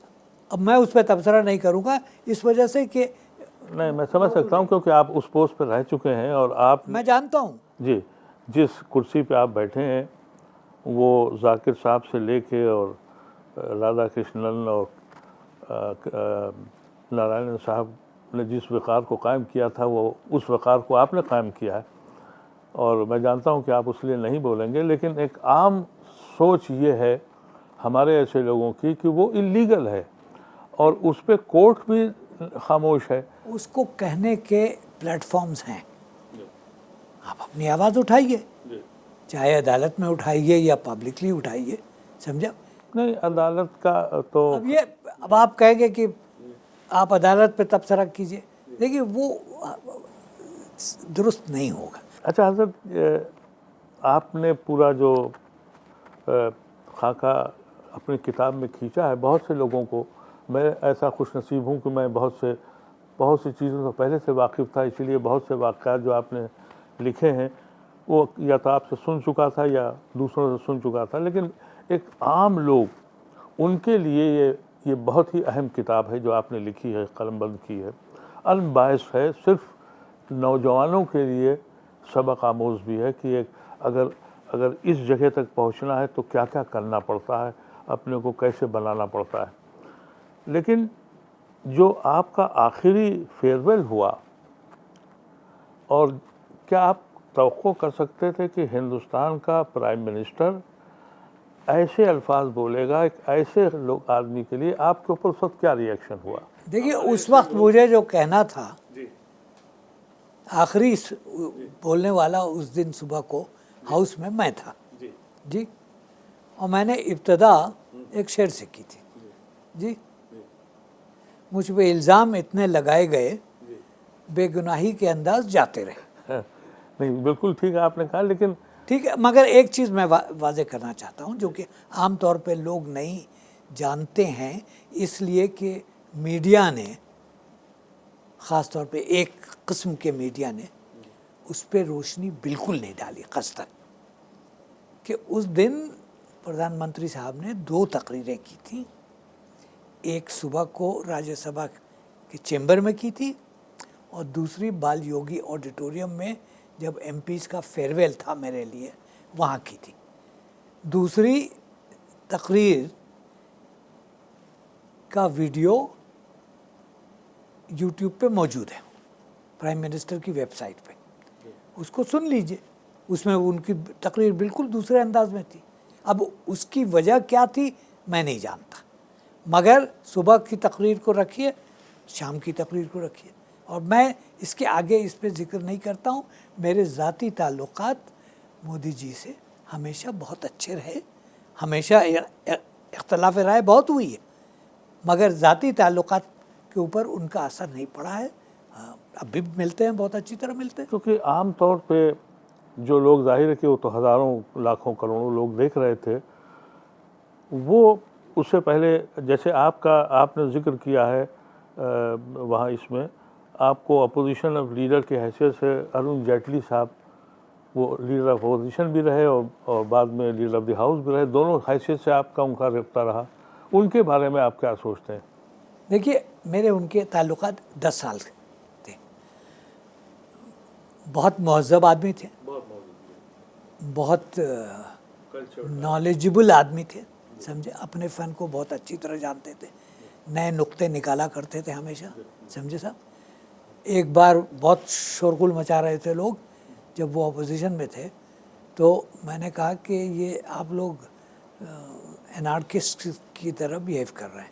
अब मैं उस पर तबसरा नहीं करूँगा इस वजह से कि नहीं, मैं समझ सकता हूँ क्योंकि आप उस पोस्ट पर रह चुके हैं, और आप, मैं जानता हूँ जी, जिस कुर्सी पे आप बैठे हैं वो जाकिर साहब से लेके और राधा कृष्णन और नारायण साहब ने जिस वक़ार को कायम किया था वो उस वक़ार को आपने कायम किया है, और मैं जानता हूं कि आप उस लिए नहीं बोलेंगे, लेकिन एक आम सोच ये है हमारे ऐसे लोगों की कि वो इलीगल है और उस पर कोर्ट भी खामोश है। उसको कहने के प्लेटफॉर्म्स हैं, आप अपनी आवाज़ उठाइए, चाहे अदालत में उठाइए या पब्लिकली उठाइए, समझा? नहीं, अदालत का तो अब आप कहेंगे कि आप अदालत पे तबसरा कीजिए, देखिए वो दुरुस्त नहीं होगा। अच्छा हज़रत, आपने पूरा जो खाका अपनी किताब में खींचा है, बहुत से लोगों को, मैं ऐसा खुशनसीब हूँ कि मैं बहुत सी चीज़ों से पहले से वाकिफ़ था, इसीलिए बहुत से वाक़यात जो आपने लिखे हैं वो या तो आपसे सुन चुका था या दूसरों से सुन चुका था, लेकिन एक आम लोग उनके लिए ये बहुत ही अहम किताब है जो आपने लिखी है, कलमबंद की है, अनबायस्ड है, सिर्फ नौजवानों के लिए सबक आमोज़ भी है कि एक अगर इस जगह तक पहुंचना है तो क्या क्या करना पड़ता है, अपने को कैसे बनाना पड़ता है। लेकिन जो आपका आखिरी फेयरवेल हुआ, और क्या आप तवक्को कर सकते थे कि हिंदुस्तान का प्राइम मिनिस्टर ऐसे अल्फाज बोलेगा एक ऐसे लोग आदमी के लिए? आपके ऊपर उस वक्त क्या रिएक्शन हुआ? देखिए उस वक्त मुझे जो कहना था, आखिरी बोलने वाला उस दिन सुबह को हाउस में मैं था जी, और मैंने इब्तदा एक शेर से की थी, जी, मुझ पे इल्ज़ाम इतने लगाए गए, बेगुनाही के अंदाज जाते रहे। नहीं, बिल्कुल ठीक है आपने कहा, लेकिन ठीक है, मगर एक चीज़ मैं वाज़ेह करना चाहता हूँ जो कि आम तौर पे लोग नहीं जानते हैं, इसलिए कि मीडिया ने, ख़ास तौर पे एक किस्म के मीडिया ने उस पर रोशनी बिल्कुल नहीं डाली कसरन, कि उस दिन प्रधानमंत्री साहब ने 2 तकरीरें की थी। एक सुबह को राज्यसभा के चेंबर में की थी और दूसरी बाल योगी ऑडिटोरियम में जब एमपीज़ का फेयरवेल था मेरे लिए, वहाँ की थी। दूसरी तकरीर का वीडियो यूट्यूब पे मौजूद है, प्राइम मिनिस्टर की वेबसाइट पे, उसको सुन लीजिए। उसमें उनकी तकरीर बिल्कुल दूसरे अंदाज में थी। अब उसकी वजह क्या थी मैं नहीं जानता, मगर सुबह की तकरीर को रखिए, शाम की तकरीर को रखिए, और मैं इसके आगे इस पे जिक्र नहीं करता हूँ। मेरे ज़ाती ताल्लुकात मोदी जी से हमेशा बहुत अच्छे रहे, हमेशा इख्तलाफ राय बहुत हुई है, मगर ज़ाती ताल्लुकात के ऊपर उनका असर नहीं पड़ा है। अभी भी मिलते हैं, बहुत अच्छी तरह मिलते हैं। क्योंकि आम तौर पे जो लोग, जाहिर है कि वो तो हज़ारों लाखों करोड़ों लोग देख रहे थे, वो उससे पहले जैसे आपने जिक्र किया है वहाँ इसमें आपको अपोजिशन ऑफ लीडर की हैसियत से अरुण जेटली साहब, वो लीडर ऑफ अपोजिशन भी रहे और बाद में लीडर ऑफ द हाउस भी रहे, दोनों हैसियत से आपका उनका रब्ता रहा। उनके बारे में आप क्या सोचते हैं? देखिए, मेरे उनके ताल्लुकात 10 साल थे। बहुत महज़ब आदमी थे, बहुत नॉलेजेबल आदमी थे, समझे, अपने फ़न को बहुत अच्छी तरह जानते थे, नए नुक्ते निकाला करते थे हमेशा, समझे साहब। एक बार बहुत शोरगुल मचा रहे थे लोग जब वो अपोजिशन में थे, तो मैंने कहा कि ये आप लोग एनार्किस्ट की तरह बिहेव कर रहे हैं।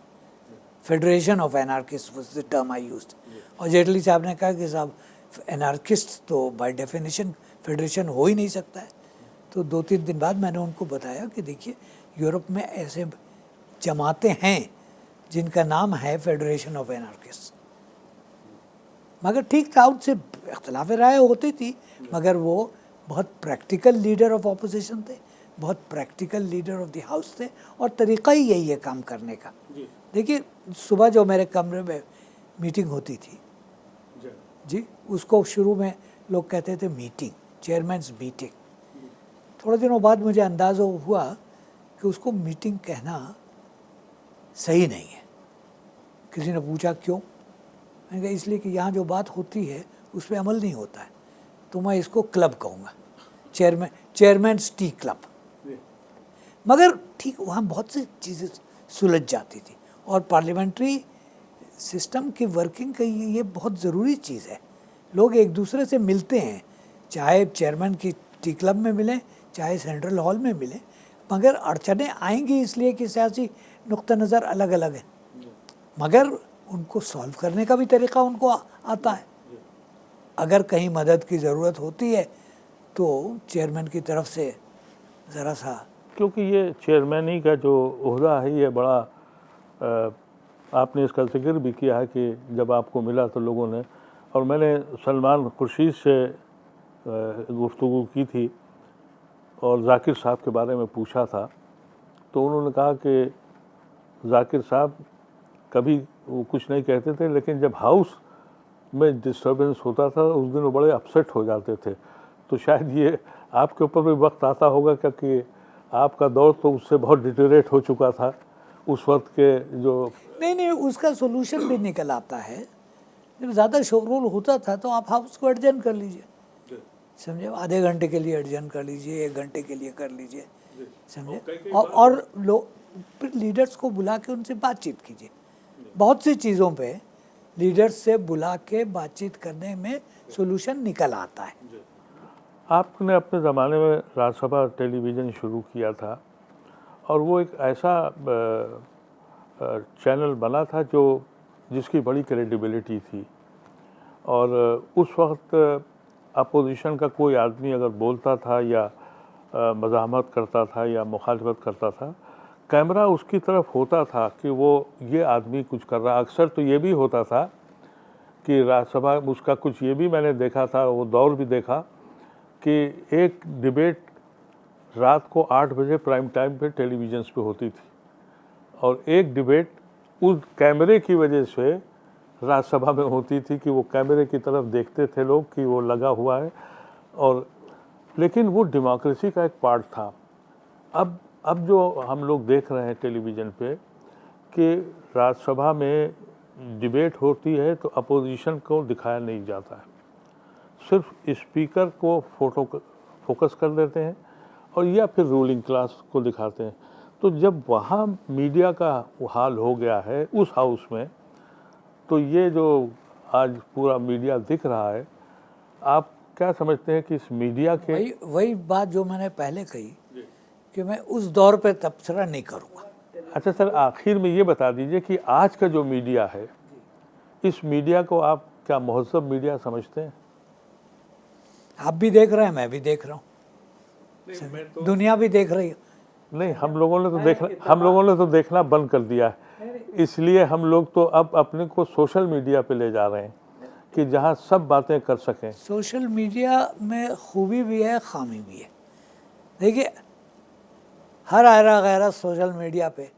Federation of anarchist was the term I used. और जेटली साहब ने कहा कि साहब एनार्किस्ट तो बाय डेफिनेशन फेडरेशन हो ही नहीं सकता है। तो 2-3 दिन बाद मैंने उनको बताया कि देखिए, यूरोप में ऐसे जमातें हैं जिनका नाम है फेडरेशन ऑफ एनार्किस्ट, मगर ठीक था, उनसे इख्तलाफ राय होती थी, मगर वो बहुत प्रैक्टिकल लीडर ऑफ अपोजिशन थे, बहुत practical leader of the house थे, और तरीक़ा ही यही है काम करने का। देखिए, सुबह जो मेरे कमरे में मीटिंग होती थी जी, उसको शुरू में लोग कहते थे मीटिंग, चेयरमैन्स मीटिंग। थोड़े दिनों बाद मुझे अंदाज़ा हुआ कि उसको मीटिंग कहना सही नहीं है। किसी ने पूछा क्यों? मैंने कहा इसलिए कि यहाँ जो बात होती है उस पर अमल नहीं होता है, तो मैं इसको क्लब कहूँगा, चेयरमैन्स टी क्लब। मगर ठीक, वहाँ बहुत सी चीज़ें सुलझ जाती थी, और पार्लियामेंट्री सिस्टम की वर्किंग का ये बहुत ज़रूरी चीज़ है। लोग एक दूसरे से मिलते हैं, चाहे चेयरमैन की टी क्लब में मिलें, चाहे सेंट्रल हॉल में मिलें, मगर अड़चनें आएंगी इसलिए कि सियासी नुक्ता नज़र अलग अलग है, मगर उनको सॉल्व करने का भी तरीक़ा उनको आता है। अगर कहीं मदद की ज़रूरत होती है तो चेयरमैन की तरफ से ज़रा सा, क्योंकि ये चेयरमैनी का जो ओहदा है ये बड़ा आपने इसका जिक्र भी किया है कि जब आपको मिला तो लोगों ने, और मैंने सलमान खुर्शीद से गुफ्तगू की थी और जाकिर साहब के बारे में पूछा था, तो उन्होंने कहा कि जाकिर साहब कभी वो कुछ नहीं कहते थे, लेकिन जब हाउस में डिस्टर्बेंस होता था उस दिन वो बड़े अपसेट हो जाते थे। तो शायद ये आपके ऊपर भी वक्त आता होगा, क्योंकि आपका दौर तो उससे बहुत डिटेरेट हो चुका था उस वक्त के जो। नहीं, उसका सोल्यूशन भी निकल आता है। जब ज़्यादा शोरगुल होता था तो आप हाउस को एडजन कर लीजिए, समझे, आधे घंटे के लिए एडजन कर लीजिए, 1 घंटे के लिए कर लीजिए, समझे, और लोग फिर लीडर्स को बुला के उनसे बातचीत कीजिए। बहुत सी चीज़ों पे लीडर्स से बुला के बातचीत करने में सोल्यूशन निकल आता है। आपने अपने ज़माने में राज्यसभा टेलीविज़न शुरू किया था, और वो एक ऐसा चैनल बना था जिसकी बड़ी क्रेडिबिलिटी थी, और उस वक्त अपोजिशन का कोई आदमी अगर बोलता था या मज़ाहमत करता था या मुखालफत करता था कैमरा उसकी तरफ होता था कि वो ये आदमी कुछ कर रहा। अक्सर तो ये भी होता था कि राज्यसभा उसका कुछ ये भी मैंने देखा था, वो दौर भी देखा कि एक डिबेट रात को 8 बजे प्राइम टाइम पे टेलीविजन्स पे होती थी और एक डिबेट उस कैमरे की वजह से राज्यसभा में होती थी कि वो कैमरे की तरफ देखते थे लोग कि वो लगा हुआ है। और लेकिन वो डेमोक्रेसी का एक पार्ट था। अब जो हम लोग देख रहे हैं टेलीविज़न पे कि राज्यसभा में डिबेट होती है तो अपोजिशन को दिखाया नहीं जाता है, सिर्फ स्पीकर को फोकस कर देते हैं और या फिर रूलिंग क्लास को दिखाते हैं। तो जब वहाँ मीडिया का हाल हो गया है उस हाउस में, तो ये जो आज पूरा मीडिया दिख रहा है, आप क्या समझते हैं कि इस मीडिया के वही बात जो मैंने पहले कही कि मैं उस दौर पे तबसरा नहीं करूँगा। अच्छा सर, आखिर में ये बता दीजिए कि आज का जो मीडिया है, इस मीडिया को आप क्या महज़ब मीडिया समझते हैं? आप भी देख रहे हैं, मैं भी देख रहा हूँ, दुनिया भी देख रही है। नहीं, हम लोगों ने तो देखना बंद कर दिया है, इसलिए हम लोग तो अब अपने को सोशल मीडिया पे ले जा रहे हैं कि जहाँ सब बातें कर सकें। सोशल मीडिया में खूबी भी है, खामी भी है। देखिए, हर आयरा गैरा सोशल मीडिया पे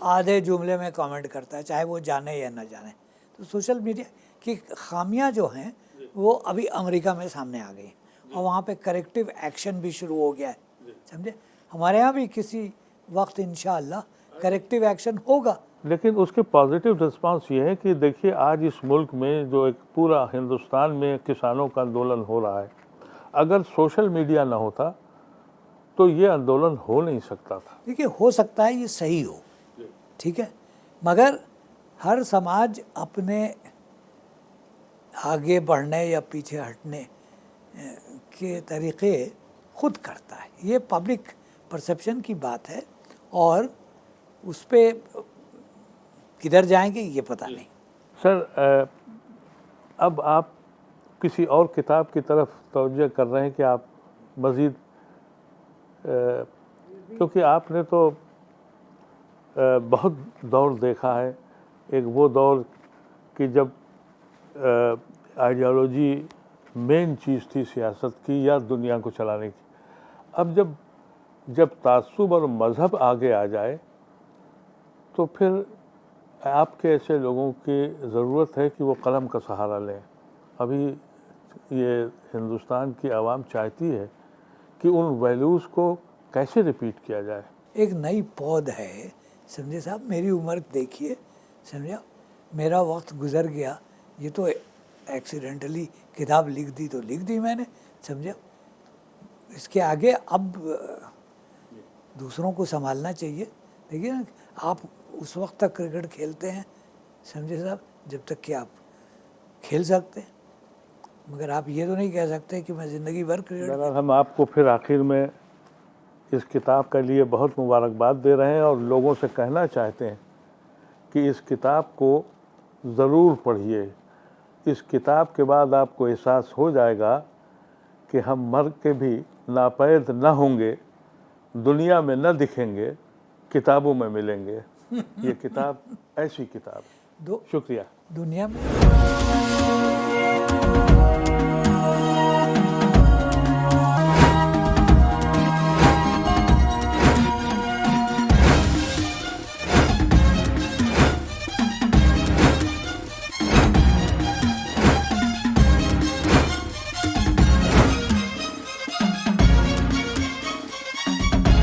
आधे जुमले में कमेंट करता है, चाहे वो जाने या ना जाने। तो सोशल मीडिया की खामियां जो हैं वो अभी अमेरिका में सामने आ गई और वहाँ पे करेक्टिव एक्शन भी शुरू हो गया है, समझे। हमारे यहाँ भी किसी वक्त इंशाअल्लाह करेक्टिव एक्शन होगा। लेकिन उसके पॉजिटिव रिस्पांस ये है कि देखिए आज इस मुल्क में जो एक पूरा हिंदुस्तान में किसानों का आंदोलन हो रहा है, अगर सोशल मीडिया ना होता तो ये आंदोलन हो नहीं सकता था। देखिए, हो सकता है ये सही हो, ठीक है, मगर हर समाज अपने आगे बढ़ने या पीछे हटने के तरीक़े खुद करता है। ये पब्लिक परसेप्शन की बात है और उस पे किधर जाएंगे ये पता नहीं। सर, अब आप किसी और किताब की तरफ तवज्जो कर रहे हैं कि आप मज़ीद, क्योंकि आपने तो बहुत दौर देखा है। एक वो दौर कि जब आइडियोलॉजी मेन चीज़ थी सियासत की या दुनिया को चलाने की। अब जब तासुब और मज़हब आगे आ जाए तो फिर आपके ऐसे लोगों की ज़रूरत है कि वो कलम का सहारा लें। अभी ये हिंदुस्तान की आवाम चाहती है कि उन वैल्यूज़ को कैसे रिपीट किया जाए। एक नई पौध है, समझे साहब, मेरी उम्र देखिए, समझा, मेरा वक्त गुजर गया। ये तो एक्सीडेंटली किताब लिख दी तो लिख दी मैंने, समझा। इसके आगे अब दूसरों को संभालना चाहिए। देखिए ना, आप उस वक्त तक क्रिकेट खेलते हैं, समझे साहब, जब तक कि आप खेल सकते हैं, मगर आप ये तो नहीं कह सकते कि मैं ज़िंदगी भर क्रिकेट। हम आपको फिर आखिर में इस किताब के लिए बहुत मुबारकबाद दे रहे हैं और लोगों से कहना चाहते हैं कि इस किताब को ज़रूर पढ़िए। इस किताब के बाद आपको एहसास हो जाएगा कि हम मर के भी नापैद न होंगे, दुनिया में न दिखेंगे, किताबों में मिलेंगे। ये किताब ऐसी किताब है। शुक्रिया। दुनिया में